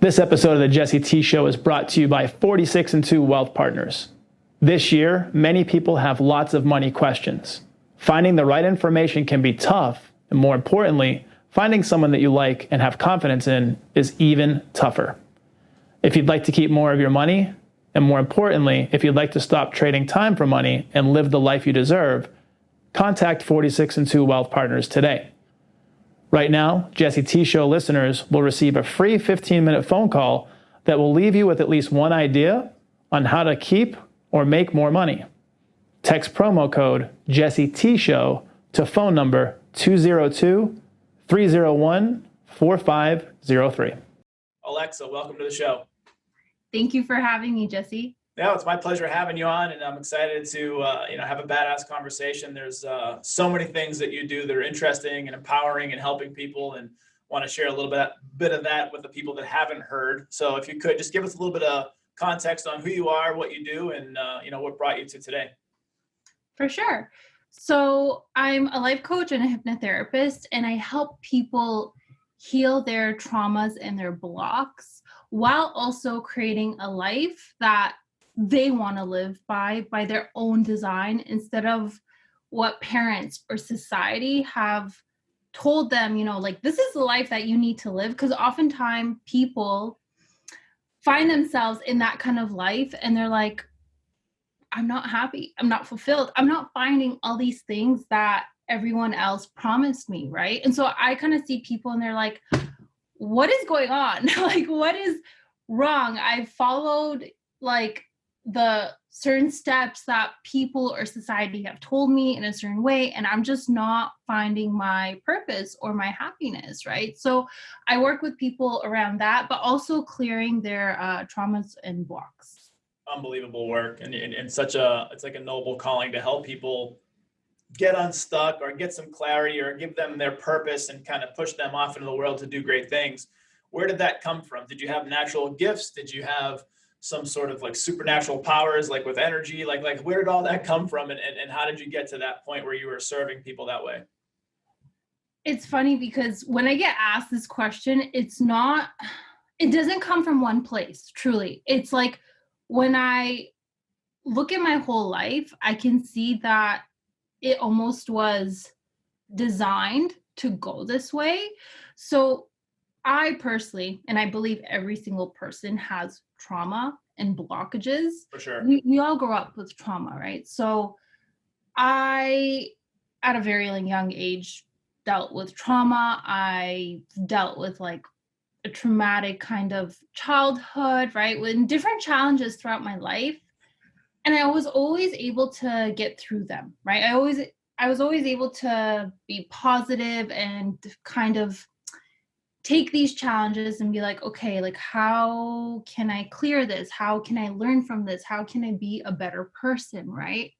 This episode of the Jesse T Show is brought to you by 46 and 2 Wealth Partners. This year, many people have lots of money questions. Finding the right information can be tough, and more importantly, finding someone that you like and have confidence in is even tougher. If you'd like to keep more of your money, and more importantly, if you'd like to stop trading time for money and live the life you deserve, contact 46 and 2 Wealth Partners today. Right now, Jesse T Show listeners will receive a free 15-minute phone call that will leave you with at least one idea on how to keep or make more money. Text promo code Jesse T Show to phone number 202-301-4503. Alexa, welcome to the show. Thank you for having me, Jesse. Yeah, it's my pleasure having you on, and I'm excited to have a badass conversation. There's so many things that you do that are interesting and empowering and helping people, and want to share a little bit of that with the people that haven't heard. So if you could just give us a little bit of context on who you are, what you do, and what brought you to today. For sure. So I'm a life coach and a hypnotherapist, and I help people heal their traumas and their blocks while also creating a life that they want to live by their own design, instead of what parents or society have told them, this is the life that you need to live. Because oftentimes people find themselves in that kind of life and they're like, I'm not happy, I'm not fulfilled, I'm not finding all these things that everyone else promised me, right? And so I kind of see people and they're like, what is going on? Like, what is wrong? I've followed the certain steps that people or society have told me in a certain way, and I'm just not finding my purpose or my happiness, right? So I work with people around that, but also clearing their traumas and blocks. Unbelievable work, and it's like a noble calling to help people get unstuck or get some clarity or give them their purpose and kind of push them off into the world to do great things. Where did that come from? Did you have natural gifts? Did you have some sort of supernatural powers, like with energy? Like where did all that come from? And how did you get to that point where you were serving people that way? It's funny because when I get asked this question, it doesn't come from one place, truly. It's like when I look at my whole life, I can see that it almost was designed to go this way. So I personally, and I believe every single person has trauma and blockages. For sure. We all grow up with trauma, right? So I, at a very young age, dealt with trauma. I dealt with a traumatic kind of childhood, right? With different challenges throughout my life. And I was always able to get through them, right? I was always able to be positive and kind of take these challenges and be like, okay, how can I clear this? How can I learn from this? How can I be a better person, right?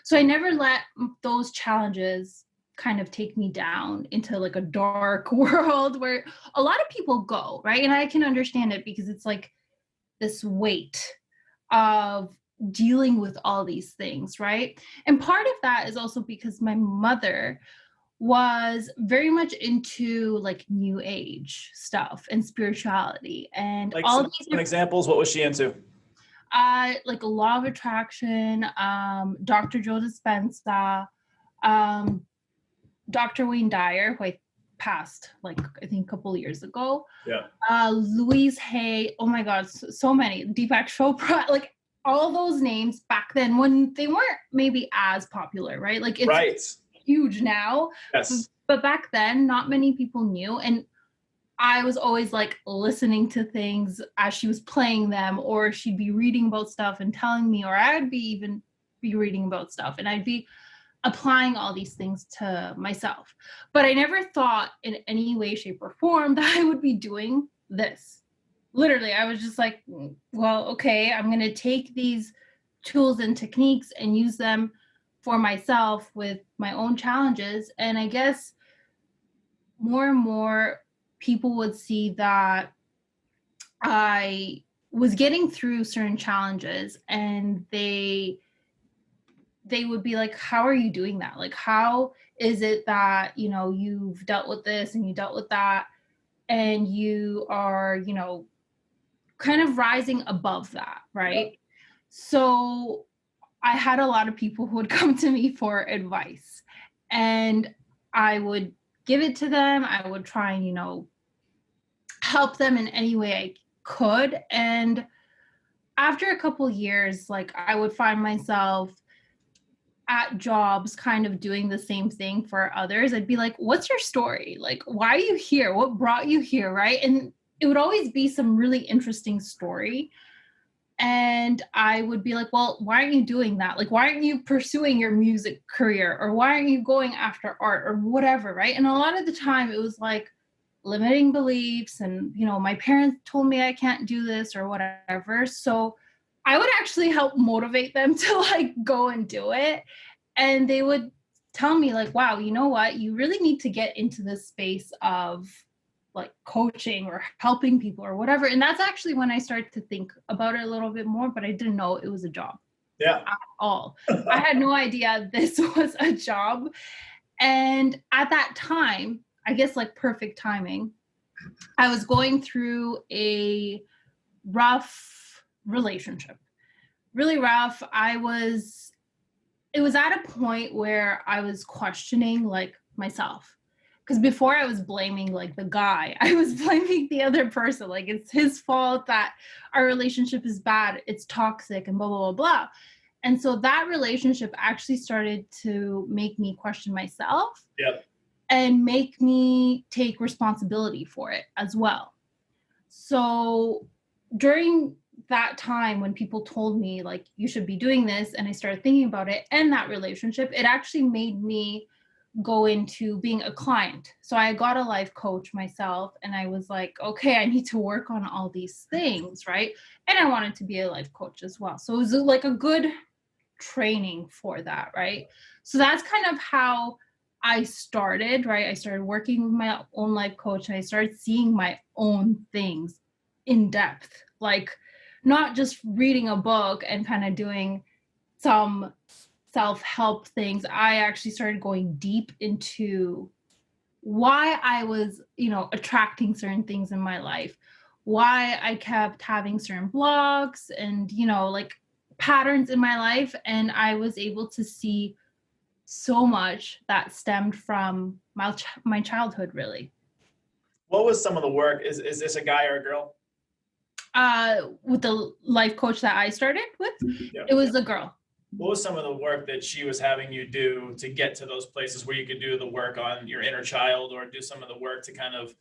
So I never let those challenges kind of take me down into a dark world where a lot of people go, right? And I can understand it because it's this weight of dealing with all these things, right? And part of that is also because my mother was very much into new age stuff and spirituality and all these some examples. What was she into? Law of attraction, Dr. Joe Dispenza, Dr. Wayne Dyer, who I passed I think a couple years ago. Yeah. Louise Hay. Oh my God, so many. Deepak Chopra, all those names back then when they weren't maybe as popular, right? It's right. Huge now. Yes. But back then, not many people knew. And I was always listening to things as she was playing them, or she'd be reading about stuff and telling me, or I'd be reading about stuff and I'd be applying all these things to myself. But I never thought in any way, shape, or form that I would be doing this. Literally, I was just well, okay, I'm going to take these tools and techniques and use them for myself with my own challenges. And I guess more and more people would see that I was getting through certain challenges, and they would be like, how are you doing that? How is it that, you've dealt with this and you dealt with that, and you are, kind of rising above that, right? So I had a lot of people who would come to me for advice, and I would give it to them. I would try and, help them in any way I could. And after a couple years, like, I would find myself at jobs kind of doing the same thing for others. I'd be like, what's your story? Like, why are you here? What brought you here? Right. And it would always be some really interesting story. And I would be like, well, why aren't you doing that? Like, why aren't you pursuing your music career? Or why aren't you going after art or whatever? Right. And a lot of the time it was like limiting beliefs. And, my parents told me I can't do this or whatever. So I would actually help motivate them to like go and do it. And they would tell me like, wow, you know what? You really need to get into this space of like coaching or helping people or whatever. And that's actually when I started to think about it a little bit more, but I didn't know it was a job at all. I had no idea this was a job. And at that time, I guess like perfect timing, I was going through a rough relationship, really rough. It was at a point where I was questioning like myself. Because before I was blaming like the guy, I was blaming the other person. Like, it's his fault that our relationship is bad, it's toxic, and blah, blah, blah, blah. And so that relationship actually started to make me question myself and make me take responsibility for it as well. So during that time when people told me like, you should be doing this, and I started thinking about it and that relationship, it actually made me go into being a client. So I got a life coach myself, and I was like, okay, I need to work on all these things, right? And I wanted to be a life coach as well. So it was like a good training for that, right? So that's kind of how I started, right? I started working with my own life coach, and I started seeing my own things in depth, like not just reading a book and kind of doing some self-help things. I actually started going deep into why I was, attracting certain things in my life, why I kept having certain blocks and, like patterns in my life. And I was able to see so much that stemmed from my childhood, really. What was some of the work? Is this a guy or a girl? With the life coach that I started with, it was a girl. What was some of the work that she was having you do to get to those places where you could do the work on your inner child, or do some of the work to kind of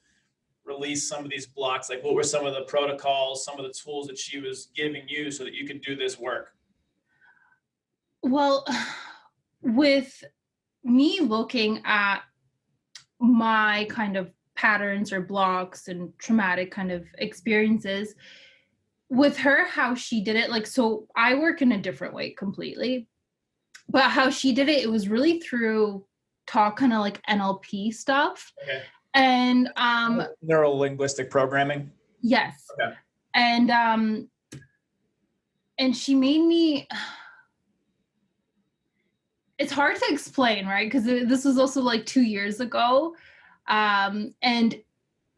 release some of these blocks? Like, what were some of the protocols, some of the tools that she was giving you so that you could do this work? Well, with me looking at my kind of patterns or blocks and traumatic kind of experiences, with her, how she did it, like, so I work in a different way completely, but how she did it, it was really through talk, kind of like NLP stuff. Okay. And Neuro linguistic programming. yes. Okay. And she made me, it's hard to explain, right? Because this was also like 2 years ago. And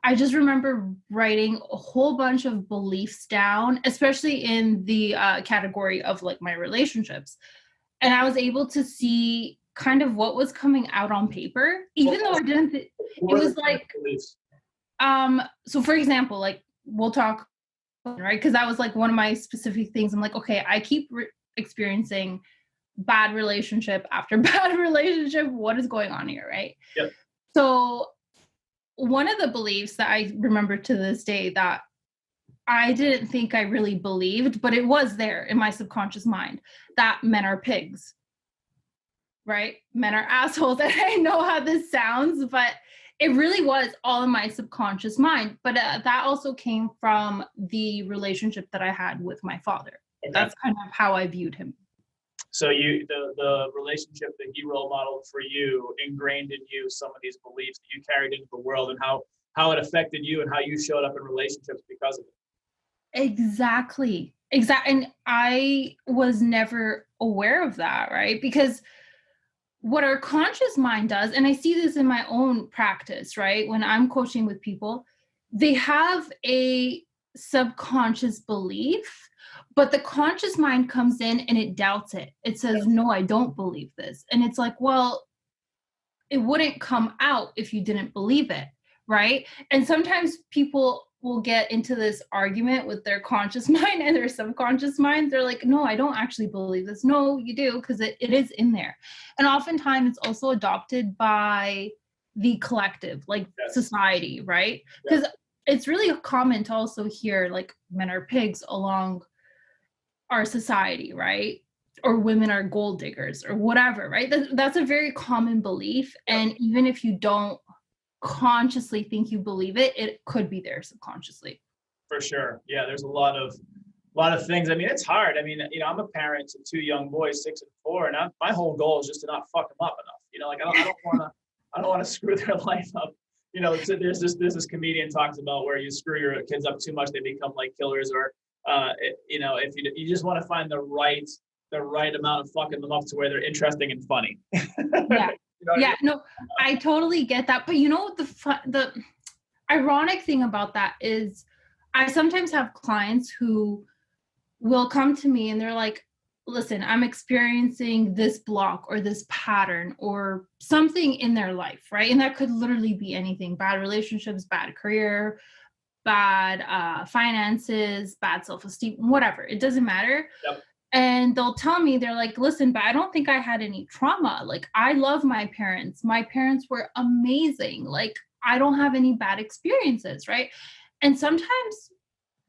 I just remember writing a whole bunch of beliefs down, especially in the category of like my relationships. And I was able to see kind of what was coming out on paper, even though I didn't, it was like, so for example, like we'll talk, right? Because that was like one of my specific things. I'm like, okay, I keep experiencing bad relationship after bad relationship. What is going on here, right? Yep. So one of the beliefs that I remember to this day that I didn't think I really believed, but it was there in my subconscious mind, that men are pigs, right? Men are assholes. And I know how this sounds, but it really was all in my subconscious mind. But that also came from the relationship that I had with my father. Okay. That's kind of how I viewed him. So the relationship that he role modeled for you ingrained in you some of these beliefs that you carried into the world, and how it affected you and how you showed up in relationships because of it. Exactly. And I was never aware of that, right? Because what our conscious mind does, and I see this in my own practice, right? When I'm coaching with people, they have a subconscious belief, but the conscious mind comes in and it doubts it. It says, no, I don't believe this. And it's like, well, it wouldn't come out if you didn't believe it, right? And sometimes people will get into this argument with their conscious mind and their subconscious mind. They're like, no, I don't actually believe this. No, you do, because it is in there. And oftentimes it's also adopted by the collective, like society, right? Because it's really common to also hear like men are pigs along our society, right? Or women are gold diggers or whatever, right? That's a very common belief. And even if you don't consciously think you believe it, it could be there subconsciously. For sure. Yeah, there's a lot of things. I mean, it's hard. I mean, you know, I'm a parent to two young boys, 6 and 4, and my whole goal is just to not fuck them up enough. You know, like I don't want to screw their life up. You know, so there's this comedian talks about where you screw your kids up too much, they become like killers, or you know, if you just want to find the right amount of fucking them up to where they're interesting and funny. Yeah. You know yeah, I mean? no, I totally get that. But you know, the ironic thing about that is I sometimes have clients who will come to me and they're like, listen, I'm experiencing this block or this pattern or something in their life, right? And that could literally be anything: bad relationships, bad career, bad finances, bad self-esteem, whatever. It doesn't matter. Yep. And they'll tell me, they're like, listen, but I don't think I had any trauma. Like, I love my parents. My parents were amazing. Like, I don't have any bad experiences, right? And sometimes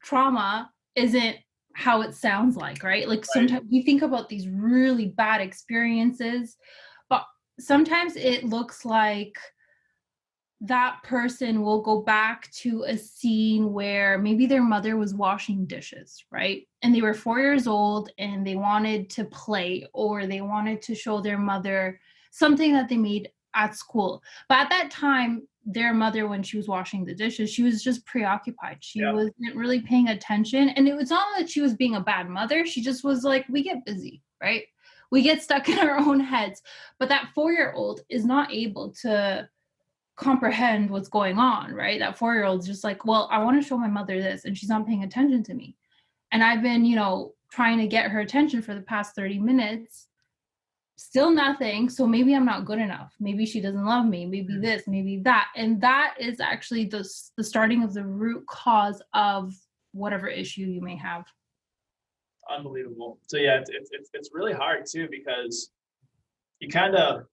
trauma isn't how it sounds like, right? Like, sometimes we think about these really bad experiences, but sometimes it looks like that person will go back to a scene where maybe their mother was washing dishes, right? And they were 4 years old and they wanted to play, or they wanted to show their mother something that they made at school. But at that time, their mother, when she was washing the dishes, she was just preoccupied. She wasn't really paying attention. And it was not that she was being a bad mother. She just was like, we get busy, right? We get stuck in our own heads. But that 4-year-old is not able to comprehend what's going on, right? That 4-year-old's just like, well, I want to show my mother this and she's not paying attention to me. And I've been, you know, trying to get her attention for the past 30 minutes, still nothing. So maybe I'm not good enough. Maybe she doesn't love me, maybe this, maybe that. And that is actually the starting of the root cause of whatever issue you may have. Unbelievable. So yeah, it's really hard too, because you kind of,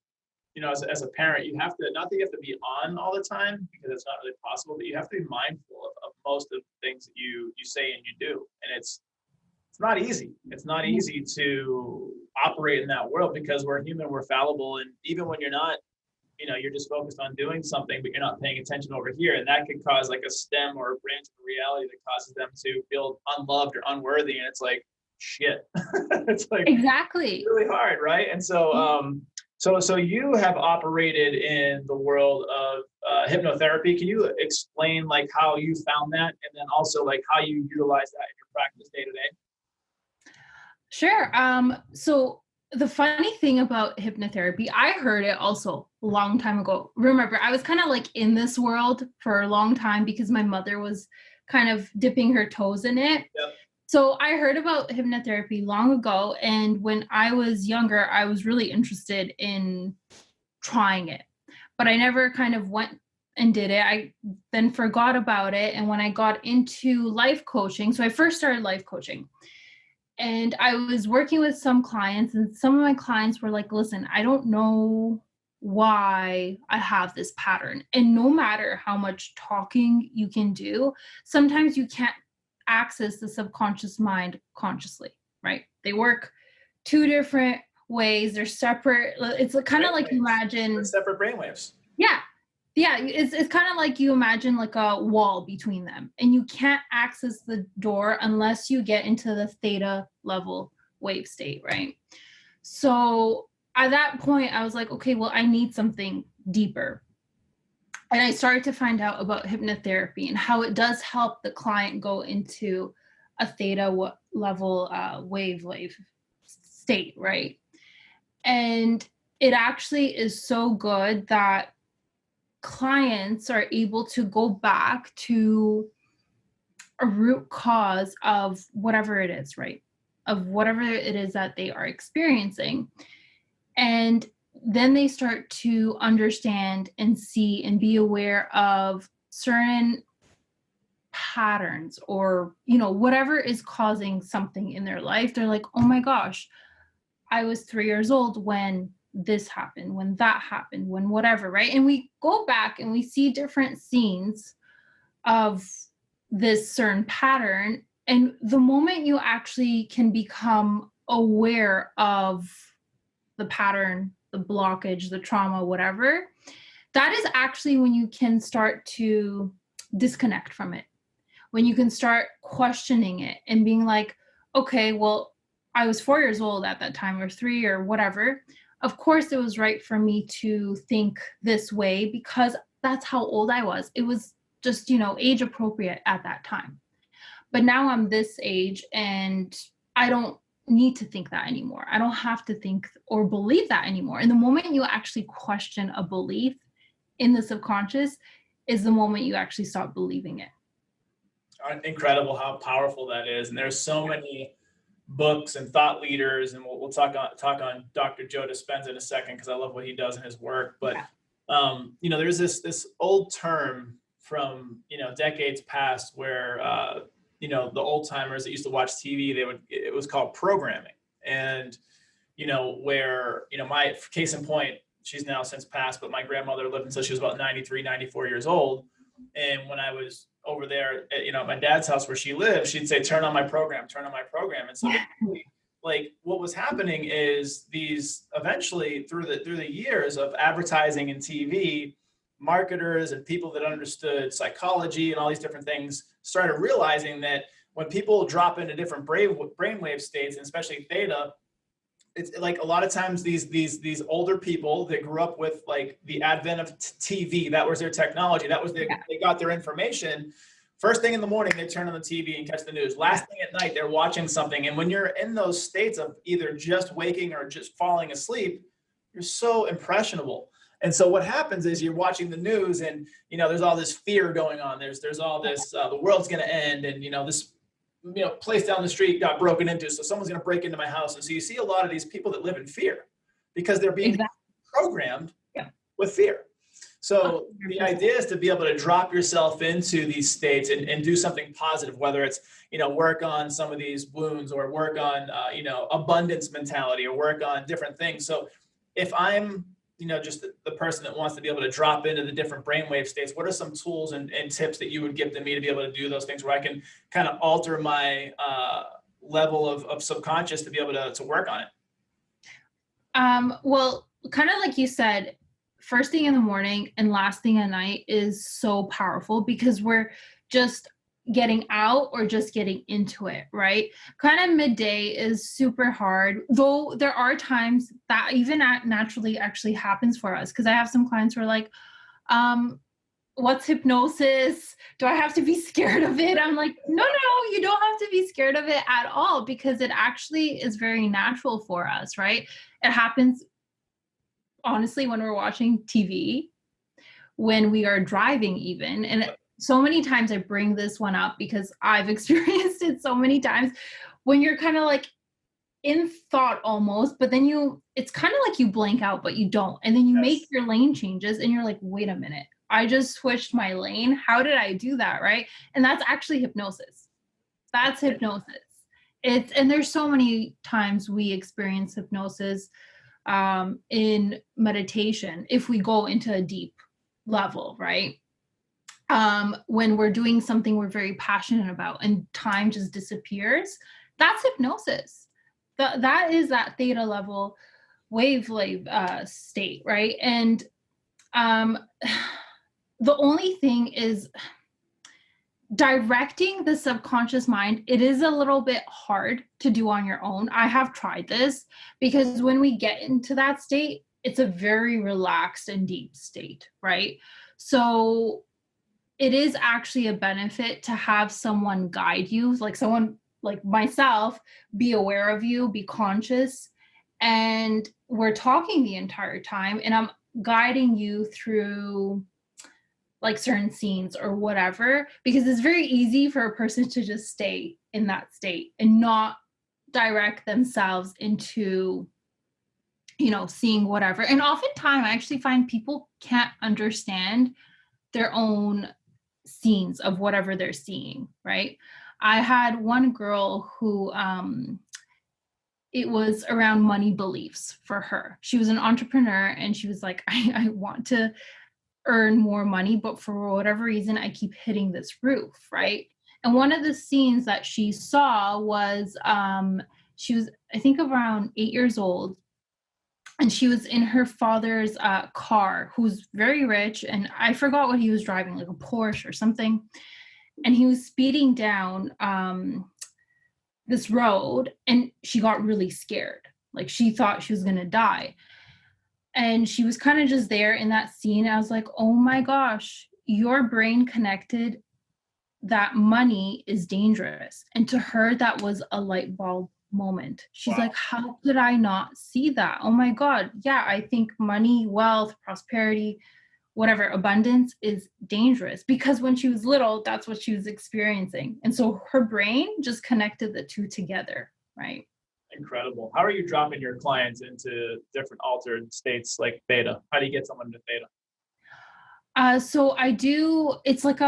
you know, as a parent, you have to, not that you have to be on all the time, because it's not really possible, but you have to be mindful of most of the things that you say and you do. And it's not easy. It's not easy to operate in that world, because we're human, we're fallible. And even when you're not, you know, you're just focused on doing something, but you're not paying attention over here. And that could cause like a stem or a branch of reality that causes them to feel unloved or unworthy. And it's like, shit. It's like, exactly, really hard, right? And so, so you have operated in the world of hypnotherapy. Can you explain like how you found that, and then also like how you utilize that in your practice day to day? Sure. So the funny thing about hypnotherapy, I heard it also a long time ago. Remember, I was kind of like in this world for a long time because my mother was kind of dipping her toes in it. Yep. So I heard about hypnotherapy long ago. And when I was younger, I was really interested in trying it, but I never kind of went and did it. I then forgot about it. And when I got into life coaching, so I first started life coaching, and I was working with some clients, and some of my clients were like, listen, I don't know why I have this pattern. And no matter how much talking you can do, sometimes you can't access the subconscious mind consciously, right? They work two different ways. They're separate. It's kind of like, imagine they're separate brainwaves. Yeah. Yeah. It's kind of like you imagine like a wall between them, and you can't access the door unless you get into the theta level wave state, right? So at that point, I was like, okay, well, I need something deeper. And I started to find out about hypnotherapy and how it does help the client go into a theta level wave state, right? And it actually is so good that clients are able to go back to a root cause of whatever it is, right? Of whatever it is that they are experiencing. And then they start to understand and see and be aware of certain patterns, or, you know, whatever is causing something in their life. They're like, oh my gosh, I was 3 years old when this happened, when that happened, when whatever, right? And we go back and we see different scenes of this certain pattern. And the moment you actually can become aware of the pattern, the blockage, the trauma, whatever, that is actually when you can start to disconnect from it. When you can start questioning it and being like, okay, well, I was 4 years old at that time, or 3 or whatever. Of course, it was right for me to think this way because that's how old I was. It was just, you know, age appropriate at that time. But now I'm this age and I don't need to think that anymore. I don't have to think or believe that anymore. And the moment you actually question a belief in the subconscious is the moment you actually stop believing it. Incredible how powerful that is. And there's so many books and thought leaders, and we'll talk on Dr. Joe Dispenza in a second because I love what he does in his work. But you know, there's this old term from, you know, decades past where you know, the old timers that used to watch TV, it was called programming. And you know, where, you know, my case in point, she's now since passed, but my grandmother lived until she was about 93, 94 years old. And when I was over there at, you know, at my dad's house where she lived, she'd say, turn on my program, turn on my program. And so like what was happening is these eventually through the years of advertising and TV, marketers and people that understood psychology and all these different things started realizing that when people drop into different brainwave states, and especially theta, it's like a lot of times these older people that grew up with like the advent of TV, that was their technology, that was they got their information. First thing in the morning, they turn on the TV and catch the news. Last thing at night, they're watching something. And when you're in those states of either just waking or just falling asleep, you're so impressionable. And so what happens is you're watching the news and, you know, there's all this fear going on. There's all this, the world's going to end. And, you know, this, you know, place down the street got broken into, so someone's going to break into my house. And so you see a lot of these people that live in fear because they're being programmed with fear. So the idea is to be able to drop yourself into these states and do something positive, whether it's, you know, work on some of these wounds or work on, you know, abundance mentality or work on different things. So if I'm, you know, just the person that wants to be able to drop into the different brainwave states, what are some tools and tips that you would give to me to be able to do those things where I can kind of alter my level of subconscious to be able to work on it? Well, kind of like you said, first thing in the morning and last thing at night is so powerful because we're just getting out or just getting into it, right? Kind of midday is super hard, though there are times that even naturally actually happens for us. Because I have some clients who are like, what's hypnosis? Do I have to be scared of it? I'm like, no, you don't have to be scared of it at all because it actually is very natural for us, right? It happens honestly when we're watching TV, when we are driving even. And so many times I bring this one up because I've experienced it so many times when you're kind of like in thought almost, but then it's kind of like you blank out, but you don't. And then you make your lane changes and you're like, wait a minute, I just switched my lane. How did I do that? Right. And that's actually hypnosis. That's hypnosis. And there's so many times we experience hypnosis in meditation if we go into a deep level, right? When we're doing something we're very passionate about and time just disappears, that's hypnosis. That is that theta level wavelength state, right? And the only thing is directing the subconscious mind. It is a little bit hard to do on your own. I have tried this because when we get into that state, it's a very relaxed and deep state, right? So it is actually a benefit to have someone guide you, like someone like myself, be aware of you, be conscious. And we're talking the entire time and I'm guiding you through like certain scenes or whatever, because it's very easy for a person to just stay in that state and not direct themselves into, you know, seeing whatever. And oftentimes I actually find people can't understand their own scenes of whatever they're seeing, right? I had one girl who it was around money beliefs for her. She was an entrepreneur and she was like, I want to earn more money, but for whatever reason, I keep hitting this roof, right? And one of the scenes that she saw was she was, I think, around 8 years old. And she was in her father's car, who's very rich. And I forgot what he was driving, like a Porsche or something. And he was speeding down this road, and she got really scared. Like she thought she was going to die. And she was kind of just there in that scene. I was like, oh my gosh, your brain connected that money is dangerous. And to her, that was a light bulb moment. She's like, how could I not see that? Oh my God. Yeah, I think money, wealth, prosperity, whatever, abundance is dangerous, because when she was little, that's what she was experiencing. And so her brain just connected the two together, right? Incredible. How are you dropping your clients into different altered states like theta? How do you get someone into theta? So I do, it's like,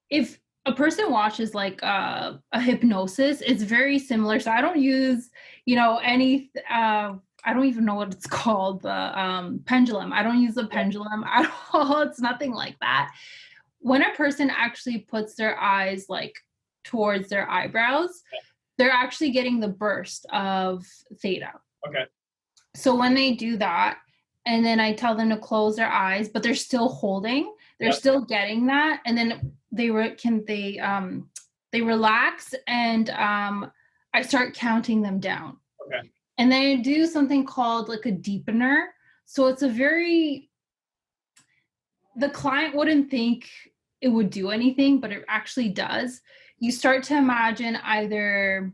if a person watches like a hypnosis, it's very similar. So I don't use, you know, any, I don't even know what it's called, the pendulum. I don't use the pendulum at all. It's nothing like that. When a person actually puts their eyes like towards their eyebrows, they're actually getting the burst of theta. Okay. So when they do that, and then I tell them to close their eyes, but they're still holding, they're still getting that. And then they relax, and I start counting them down. Okay. And then I do something called like a deepener. So it's the client wouldn't think it would do anything, but it actually does. You start to imagine either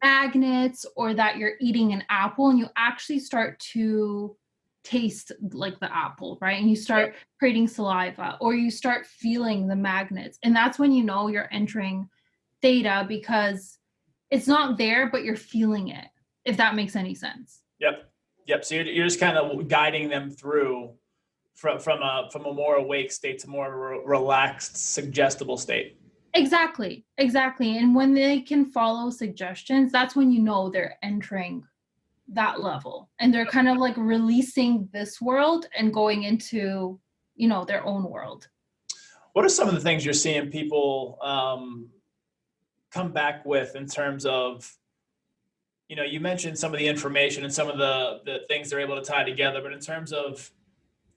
magnets or that you're eating an apple, and you actually start to taste like the apple, right? And you start creating saliva, or you start feeling the magnets. And that's when you know you're entering theta, because it's not there, but you're feeling it, if that makes any sense. Yep. So you're just kind of guiding them through from a more awake state to more relaxed, suggestible state. Exactly. And when they can follow suggestions, that's when you know they're entering that level, and they're kind of like releasing this world and going into, you know, their own world. What are some of the things you're seeing people come back with in terms of, you know, you mentioned some of the information and some of the things they're able to tie together, but in terms of,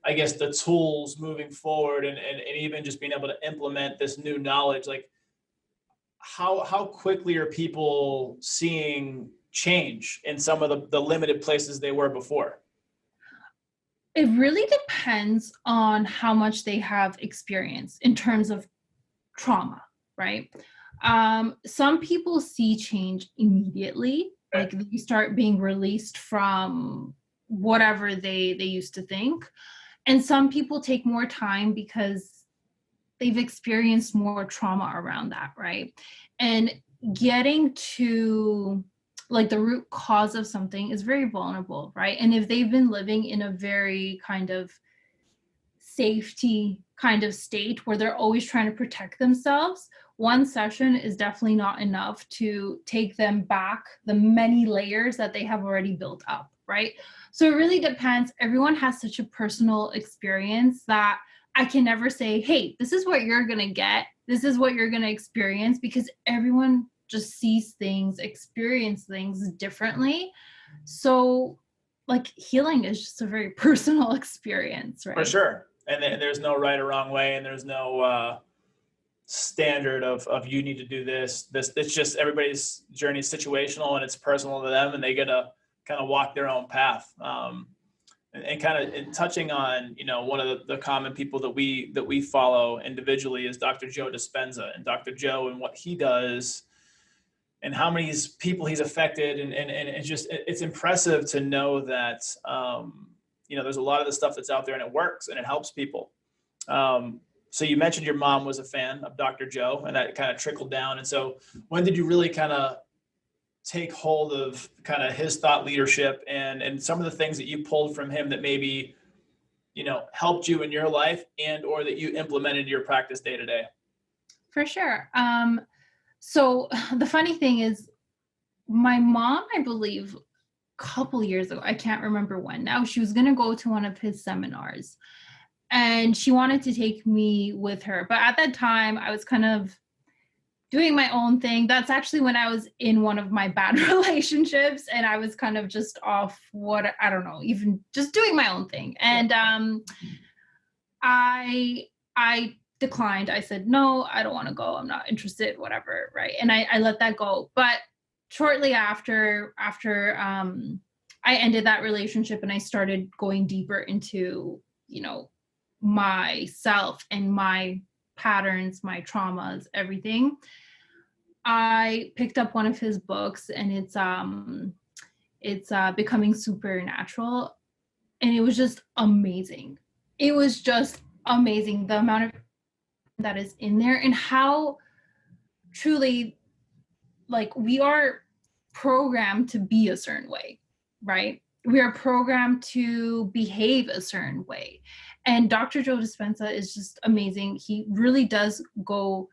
I guess, the tools moving forward and even just being able to implement this new knowledge, like how quickly are people seeing change in some of the limited places they were before? It really depends on how much they have experience in terms of trauma, right? Some people see change immediately, like they start being released from whatever they used to think. And some people take more time because they've experienced more trauma around that, right? And getting to like the root cause of something is very vulnerable, right? And if they've been living in a very kind of safety kind of state where they're always trying to protect themselves, one session is definitely not enough to take them back the many layers that they have already built up, right? So it really depends. Everyone has such a personal experience that I can never say, hey, this is what you're going to get. This is what you're going to experience, because everyone just sees things, experience things differently. So like healing is just a very personal experience, right? For sure. And there's no right or wrong way, and there's no standard of you need to do this. It's just everybody's journey is situational and it's personal to them, and they get to kind of walk their own path. And kind of touching on, you know, one of the common people that we follow individually is Dr. Joe Dispenza, and Dr. Joe and what he does and how many people he's affected. And it's just, it's impressive to know that, you know, there's a lot of the stuff that's out there and it works and it helps people. So you mentioned your mom was a fan of Dr. Joe, and that kind of trickled down. And so when did you really kind of take hold of kind of his thought leadership and some of the things that you pulled from him that maybe, helped you in your life and or that you implemented in your practice day to day? For sure. So the funny thing is, my mom, I believe, a couple years ago, I can't remember when now, she was going to go to one of his seminars and she wanted to take me with her. But at that time, I was kind of doing my own thing. That's actually when I was in one of my bad relationships and I was kind of just off I don't know, even just doing my own thing. And I declined. I said, no, I don't want to go. I'm not interested, whatever. Right. And I let that go. But shortly after I ended that relationship and I started going deeper into, myself and my patterns, my traumas, everything, I picked up one of his books and it's Becoming Supernatural. And it was just amazing. It was just amazing. The amount of that is in there and how truly we are programmed to be a certain way, right? We are programmed to behave a certain way. And Dr. Joe Dispenza is just amazing. He really does go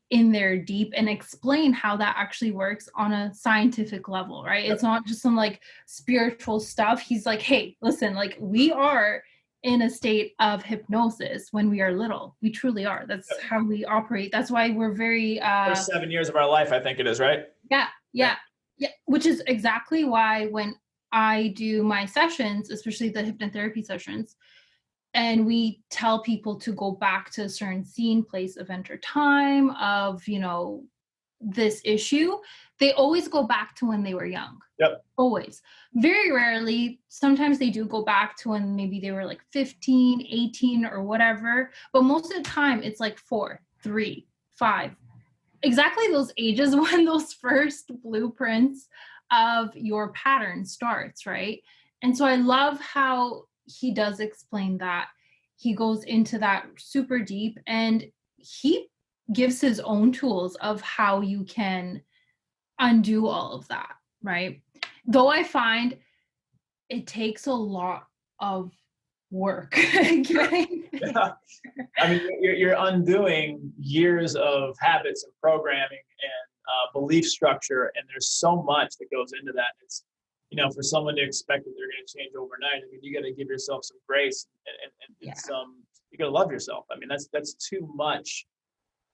in there deep and explain how that actually works on a scientific level, right? It's not just some spiritual stuff. He's like, hey, listen, we are in a state of hypnosis when we are little. We truly are. That's how we operate. That's why we're very first 7 years of our life, I think it is, right? Yeah. Which is exactly why when I do my sessions, especially the hypnotherapy sessions, and we tell people to go back to a certain scene, place, event, or time of, this issue, they always go back to when they were young. Yep. Always. Very rarely, sometimes they do go back to when maybe they were 15, 18 or whatever. But most of the time it's 4, 3, 5. Exactly those ages when those first blueprints of your pattern starts, right? And so I love how he does explain that. He goes into that super deep and he gives his own tools of how you can undo all of that, right? Though I find it takes a lot of work. Yeah. I mean, you're undoing years of habits and programming and belief structure, and there's so much that goes into that. It's, for someone to expect that they're going to change overnight, I mean, you got to give yourself some grace and some. You got to love yourself. I mean, that's too much.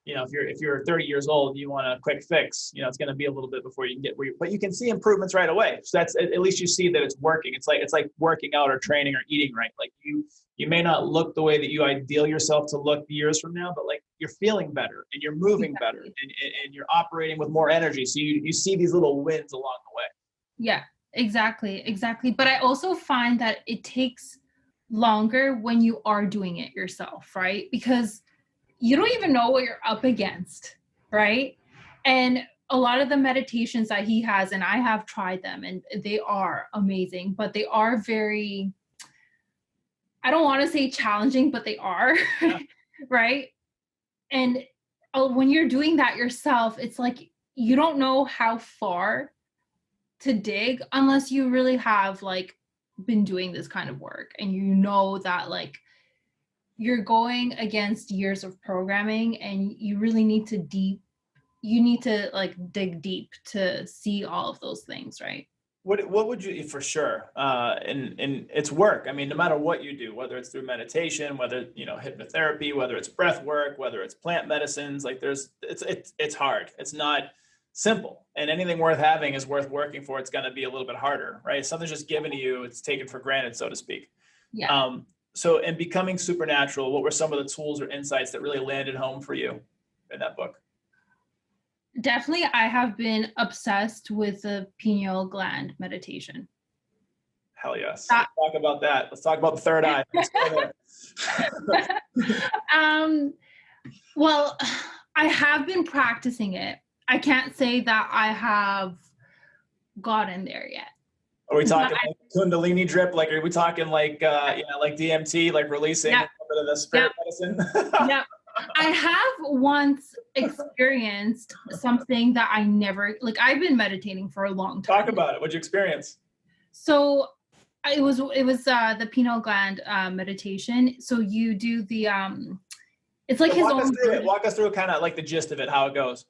If you're 30 years old and you want a quick fix, it's going to be a little bit before you can get but you can see improvements right away. So that's, at least you see that it's working. It's like working out or training or eating right. You may not look the way that you ideal yourself to look years from now, but you're feeling better and you're moving better and you're operating with more energy. So you see these little wins along the way. Yeah, exactly. But I also find that it takes longer when you are doing it yourself, right? Because you don't even know what you're up against, right? And a lot of the meditations that he has, and I have tried them, and they are amazing, but they are very, I don't want to say challenging, but they are, right? And when you're doing that yourself, it's you don't know how far to dig unless you really have been doing this kind of work, and that you're going against years of programming, and you really need to dig deep to see all of those things, right? What would you, for sure, and it's work. I mean, no matter what you do, whether it's through meditation, whether hypnotherapy, whether it's breath work, whether it's plant medicines, it's hard. It's not simple, and anything worth having is worth working for. It's going to be a little bit harder, right? If something's just given to you, it's taken for granted, so to speak. Yeah. So in Becoming Supernatural, what were some of the tools or insights that really landed home for you in that book? Definitely, I have been obsessed with the pineal gland meditation. Hell yes. Let's talk about that. Let's talk about the third eye. Let's go there. Well, I have been practicing it. I can't say that I have gotten there yet. Are we talking Kundalini drip? Are we talking like DMT, releasing a little bit bit of the spirit medicine. Yeah. I have once experienced something that I never, like I've been meditating for a long time. Talk about it. What'd you experience? So it was the pineal gland meditation. So you do the it's like So his walk us own through it. Walk us through kind of like the gist of it, how it goes.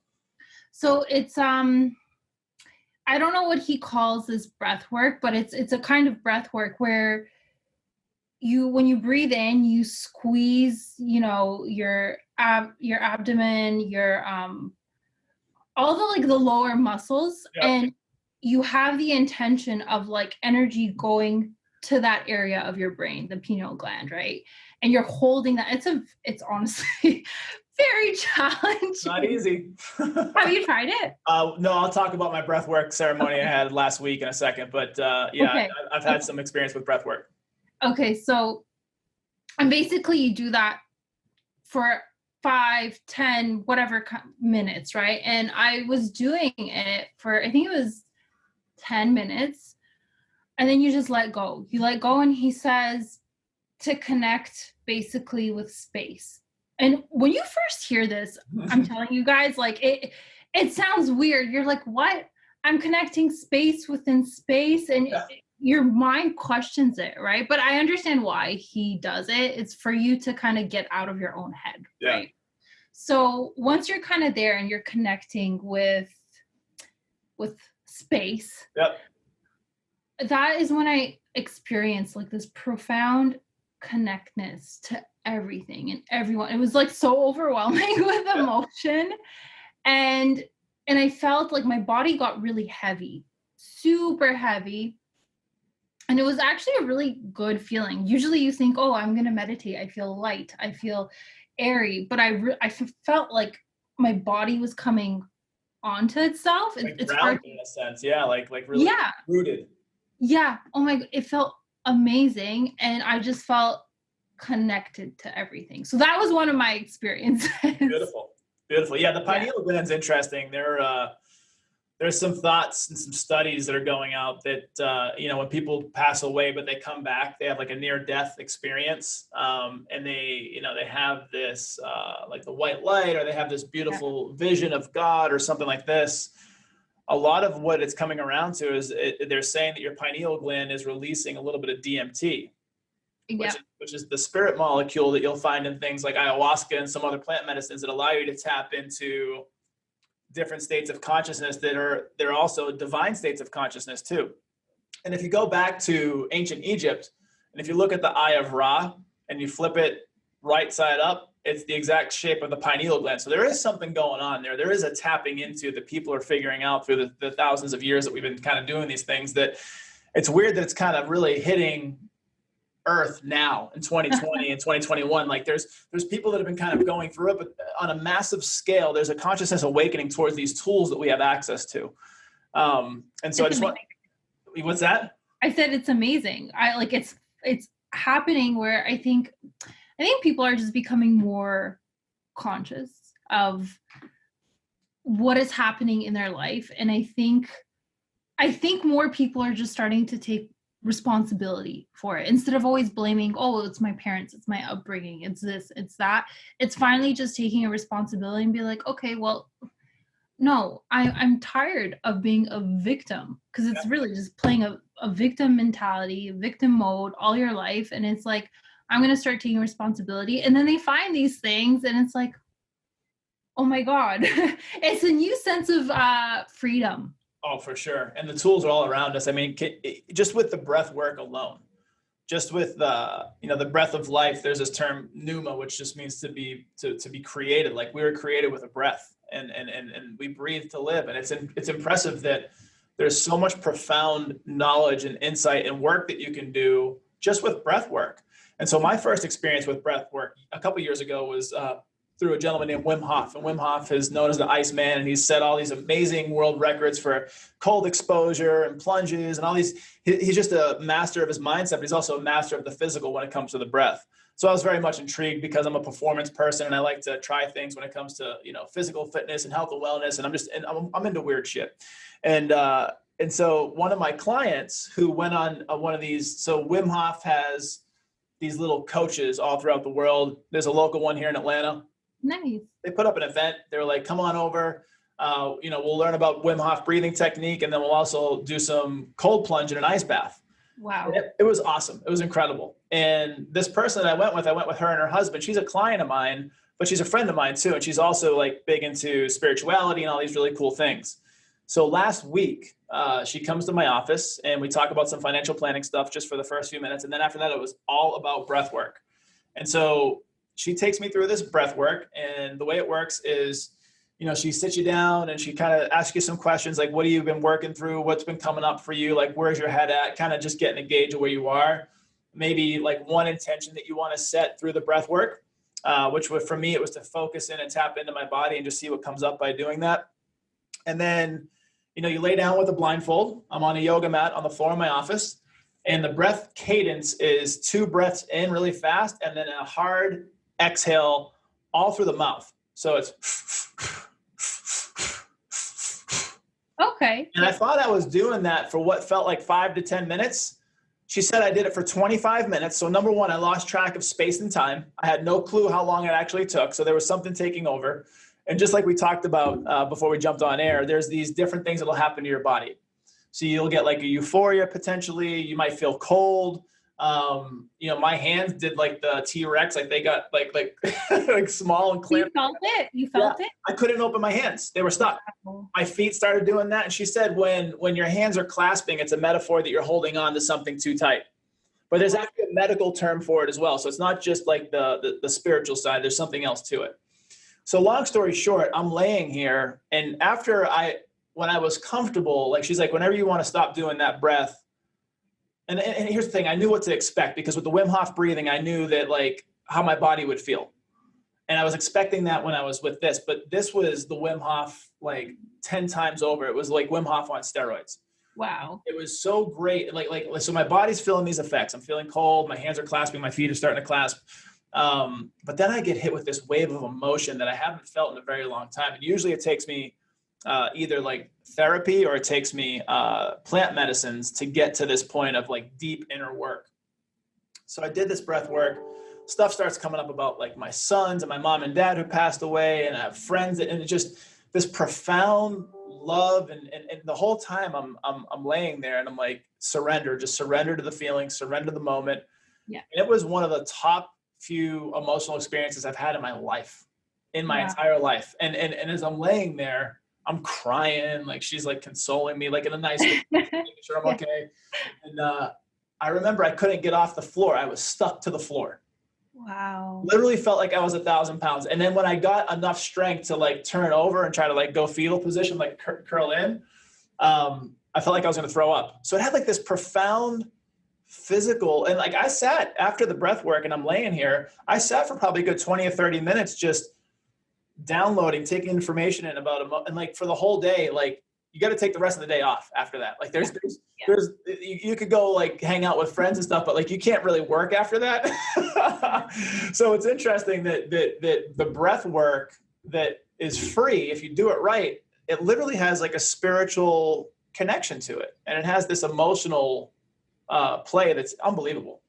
So it's I don't know what he calls this breath work, but it's a kind of breath work where when you breathe in, you squeeze, your abdomen, your all the like the lower muscles, and you have the intention of like energy going to that area of your brain, the pineal gland, right? And you're holding that. It's honestly very challenging. Not easy. Have you tried it? No, I'll talk about my breath work ceremony I had last week in a second, but Okay. I've had some experience with breath work. Okay, so and basically you do that for 5, 10, whatever minutes, right? And I was doing it for, I think it was 10 minutes. And then you just let go. You let go, and he says to connect basically with space. And when you first hear this, I'm telling you guys, like it sounds weird. You're like, what? I'm connecting space within space, and your mind questions it, right? But I understand why he does it. It's for you to kind of get out of your own head, right? So once you're kind of there and you're connecting with space, that is when I experienced like this profound connectedness to everything and everyone. It was like so overwhelming with emotion, and I felt like my body got really heavy, super heavy. And it was actually a really good feeling. Usually you think, oh, I'm going to meditate. I feel light. I feel airy. But I felt like my body was coming onto itself. Like it's grounded hard in a sense. Yeah, like really rooted. Yeah. Oh my God. It felt amazing. And I just felt connected to everything. So that was one of my experiences. Beautiful. Beautiful. Yeah, the pineal gland's interesting. There's some thoughts and some studies that are going out that, when people pass away, but they come back, they have like a near-death experience. And they have this, like the white light, or they have this beautiful vision of God or something like this. A lot of what it's coming around to is they're saying that your pineal gland is releasing a little bit of DMT, which is the spirit molecule that you'll find in things like ayahuasca and some other plant medicines that allow you to tap into different states of consciousness they're also divine states of consciousness too. And if you go back to ancient Egypt, and if you look at the Eye of Ra and you flip it right side up, it's the exact shape of the pineal gland. So there is something going on there. There is a tapping into that people are figuring out through the thousands of years that we've been kind of doing these things, that it's weird that it's kind of really hitting Earth now in 2020 and 2021. Like there's people that have been kind of going through it, but on a massive scale, there's a consciousness awakening towards these tools that we have access to. And so I just want, what's that? I said, it's amazing. It's happening where I think people are just becoming more conscious of what is happening in their life. And I think more people are just starting to take responsibility for it, instead of always blaming, oh, it's my parents, it's my upbringing, it's this, it's that. It's finally just taking a responsibility and be like, okay, well, no, I'm tired of being a victim, because it's really just playing a victim mentality, victim mode all your life. And it's like, I'm going to start taking responsibility. And then they find these things and it's like, oh my God, it's a new sense of freedom. Oh, for sure. And the tools are all around us. I mean, just with the breath work alone, just with the breath of life, there's this term pneuma, which just means to be created. Like we were created with a breath, and we breathe to live. And it's impressive that there's so much profound knowledge and insight and work that you can do just with breath work. And so my first experience with breath work a couple of years ago was through a gentleman named Wim Hof. And Wim Hof is known as the Iceman, and he's set all these amazing world records for cold exposure and plunges and all these. He's just a master of his mindset, but he's also a master of the physical when it comes to the breath. So I was very much intrigued because I'm a performance person and I like to try things when it comes to, physical fitness and health and wellness. And I'm into weird shit. And so one of my clients who went on one of these, so Wim Hof has these little coaches all throughout the world. There's a local one here in Atlanta. Nice. They put up an event. They were like, come on over. We'll learn about Wim Hof breathing technique, and then we'll also do some cold plunge in an ice bath. Wow. It was awesome. It was incredible. And this person that I went with her and her husband. She's a client of mine, but she's a friend of mine too. And she's also like big into spirituality and all these really cool things. So last week, she comes to my office and we talk about some financial planning stuff just for the first few minutes. And then after that, it was all about breath work. And so she takes me through this breath work. And the way it works is, she sits you down and she kind of asks you some questions like, what have you been working through? What's been coming up for you? Like, where's your head at? Kind of just getting a gauge of where you are. Maybe like one intention that you want to set through the breath work, which for me, it was to focus in and tap into my body and just see what comes up by doing that. And then, you lay down with a blindfold. I'm on a yoga mat on the floor of my office. And the breath cadence is 2 breaths in really fast and then a hard exhale all through the mouth. So it's okay. And I thought I was doing that for what felt like 5 to 10 minutes. She said I did it for 25 minutes. So number one, I lost track of space and time. I had no clue how long it actually took. So there was something taking over. And just like we talked about before we jumped on air, there's these different things that will happen to your body. So you'll get like a euphoria potentially. You might feel cold. My hands did like the T-Rex, like they got like like small and clear. You felt it? You felt it? I couldn't open my hands. They were stuck. Wow. My feet started doing that. And she said, when your hands are clasping, it's a metaphor that you're holding on to something too tight. But there's actually a medical term for it as well. So it's not just like the spiritual side. There's something else to it. So long story short, I'm laying here. And when I was comfortable, like she's like, whenever you want to stop doing that breath. And here's the thing, I knew what to expect because with the Wim Hof breathing, I knew that like how my body would feel. And I was expecting that when I was with this, but this was the Wim Hof like 10 times over. It was like Wim Hof on steroids. Wow. It was so great. So my body's feeling these effects. I'm feeling cold. My hands are clasping. My feet are starting to clasp. But then I get hit with this wave of emotion that I haven't felt in a very long time. And usually it takes me either like therapy or it takes me plant medicines to get to this point of like deep inner work. So I did this breath work. Stuff starts coming up about like my sons and my mom and dad who passed away, and I have friends, and it's just this profound love. And the whole time I'm laying there and I'm like, just surrender to the feeling, surrender to the moment. Yeah. And it was one of the top few emotional experiences I've had in my life, in my entire life. And as I'm laying there, I'm crying, like she's like consoling me, like in a nice way, making sure I'm okay. And I remember I couldn't get off the floor. I was stuck to the floor. Wow. Literally felt like I was 1,000 pounds. And then when I got enough strength to like turn over and try to like go fetal position, like curl in, I felt like I was going to throw up. So it had like this profound physical, and like I sat after the breath work and I'm laying here, I sat for probably a good 20 or 30 minutes, just downloading, taking information in about and like for the whole day, like you got to take the rest of the day off after that. Like there's you could go like hang out with friends and stuff, but like you can't really work after that. So it's interesting that the breath work that is free, if you do it right, it literally has like a spiritual connection to it, and it has this emotional play that's unbelievable.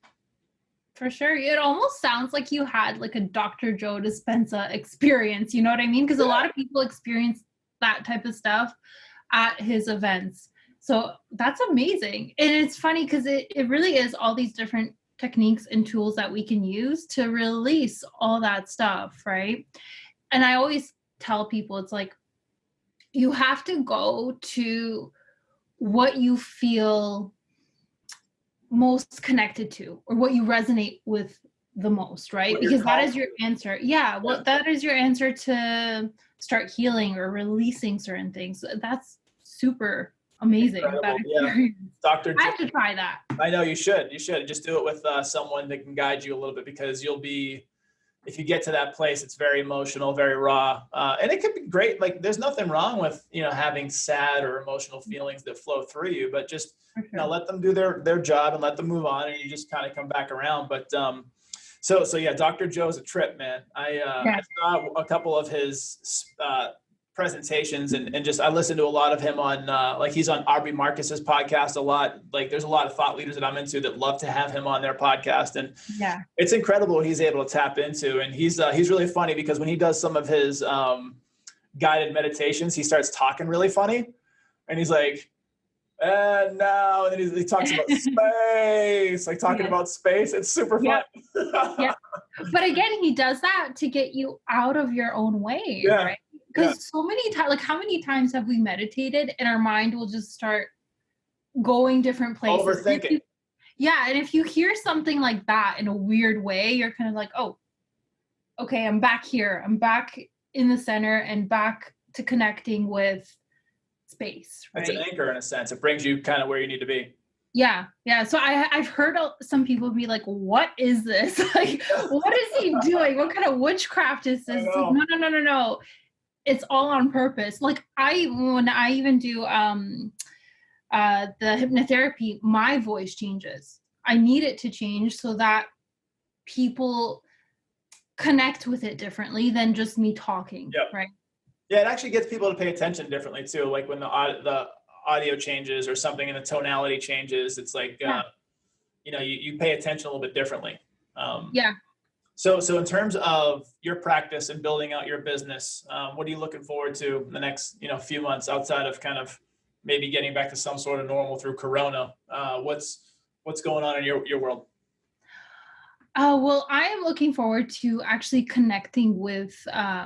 For sure. It almost sounds like you had like a Dr. Joe Dispenza experience. You know what I mean? Because a lot of people experience that type of stuff at his events. So that's amazing. And it's funny because it really is all these different techniques and tools that we can use to release all that stuff, right? And I always tell people, it's like, you have to go to what you feel most connected to, or what you resonate with the most, right? Because that is your answer. Yeah, well, that is your answer to start healing or releasing certain things. That's super amazing. That experience. Dr. I have to try that. I know you should. You should just do it with someone that can guide you a little bit, because you'll be, if you get to that place, it's very emotional, very raw, and it could be great. Like there's nothing wrong with having sad or emotional feelings that flow through you, but just let them do their job and let them move on, and you just kind of come back around. But so yeah, Dr. Joe's a trip, man. I saw a couple of his presentations and just, I listen to a lot of him on, like he's on Aubrey Marcus's podcast a lot. Like there's a lot of thought leaders that I'm into that love to have him on their podcast. And Yeah. it's incredible what he's able to tap into. And he's really funny because when he does some of his guided meditations, he starts talking really funny. And he's like, and now, and then he talks about space, like talking about space. It's super fun. Yeah. But again, he does that to get you out of your own way, right? Because so many times, like how many times have we meditated and our mind will just start going different places? Overthinking. And if you hear something like that in a weird way, you're kind of like, oh, okay, I'm back here. I'm back in the center and back to connecting with space, right? It's an anchor in a sense. It brings you kind of where you need to be. Yeah. So I've heard some people be like, what is this? Like, what is he doing? What kind of witchcraft is this? Like, no. It's all on purpose. Like when I even do the hypnotherapy, my voice changes. I need it to change so that people connect with it differently than just me talking, right? Yeah, it actually gets people to pay attention differently too. Like when the audio changes or something and the tonality changes, it's like, you pay attention a little bit differently. So in terms of your practice and building out your business, what are you looking forward to in the next, few months outside of kind of maybe getting back to some sort of normal through Corona? What's going on in your world? Well, I am looking forward to actually connecting with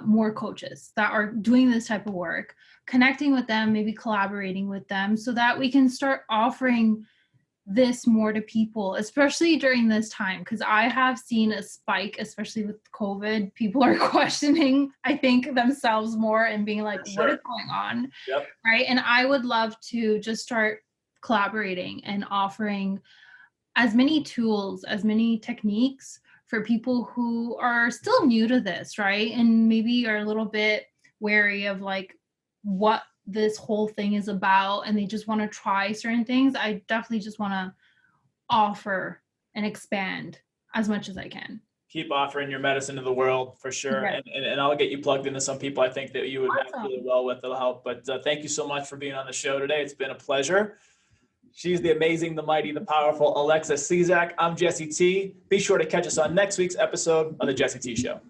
more coaches that are doing this type of work, connecting with them, maybe collaborating with them so that we can start offering this more to people, especially during this time, because I have seen a spike, especially with COVID. People are questioning, I think, themselves more and being like, what is going on? Right. And I would love to just start collaborating and offering as many tools, as many techniques for people who are still new to this, right? And maybe are a little bit wary of like what this whole thing is about and they just want to try certain things. I definitely just want to offer and expand as much as I can. Keep offering your medicine to the world for sure. And I'll get you plugged into some people I think that you would match really well with. It'll help. But thank you so much for being on the show today. It's been a pleasure. She's the amazing, the mighty, the powerful Alexa Ceza. I'm Jesse T. Be sure to catch us on next week's episode of The Jesse T Show.